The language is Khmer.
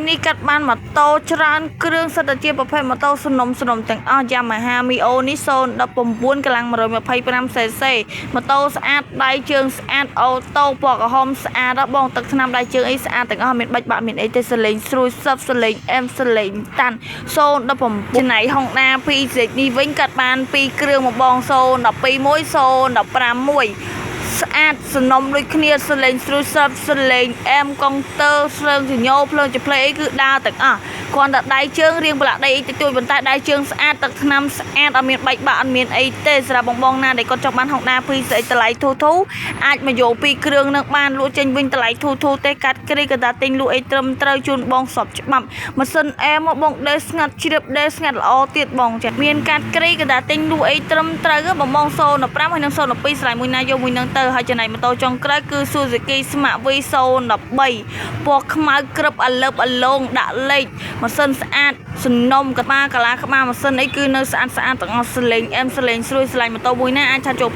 នេះកាត់បានម៉ូតូច្រើនគ្រឿងសិតតែជាប្រភេទម៉ូតូសំណុំទាំងអស់យ៉ាម៉ាហាមីអូនេះ019កម្លាំង 125cc ម៉ូតូស្អាតដៃជើងស្អាតអូតូពណ៌ក្រហមស្អាតដល់បងទឹកថ្នាំដៃជើងអីស្អាតទាំងអស់មានបាច់បាក់មានអីទេសលេងស្រួយសឹបសលេងអែមសលេងតាន់019ចំណៃ Honda PZ នេះវិញកាត់បាន2គ្រឿងមកបង012មួយ015មួយស្អាតសំណុំដូចគ្នាសលេងស្រួយសឹបសលេងអែមកុងទ័រស្លើងចញោភ្លើងចផ្លេអីគឺដើរទាំងអស់គ្រាន់តែដៃជើងរៀងប្រឡាក់ដីអីតិចតួចប៉ុន្តែដៃជើងស្អាតទឹកថ្នាំស្អាតអត់មានបែកបាក់អត់មានអីទេសម្រាប់បងណាដែលគាត់ចង់បាន Honda PZ តម្លៃធូរអាចមកយក2គ្រឿងនឹងបានលក់ចេញវិញតម្លៃធូរទេកាត់គ្រីក៏ថាទិញលក់អីត្រឹមត្រូវជូនបងសពច្បាប់ម៉ាស៊ីនអែមកបងដេស្ងាត់ជ្រាបដេស្ងាត់ល្អទៀតបងចាមានកាត់គ្រីក៏ថាទិញលក់អីត្រឹមត្រូវបង015ហើយនឹង012ស្រ័យមួយណាយកមួយនឹងទៅហើយចំណែកម៉ូតូចុងក្រោយគឺ Suzuki Smart V013 ពណ៌ខ្មៅក្រឹបអាលើបអាឡងដាក់លេខម៉ាស៊ីនស្អាតសំណុំកាឡាក្បាលម៉ាស៊ីនអីគឺនៅស្អាតទាំងអស់សលេងអែមសលេងស្រួយស្រឡាញ់ម៉ូតូមួយណាអាចឆាត់ចូល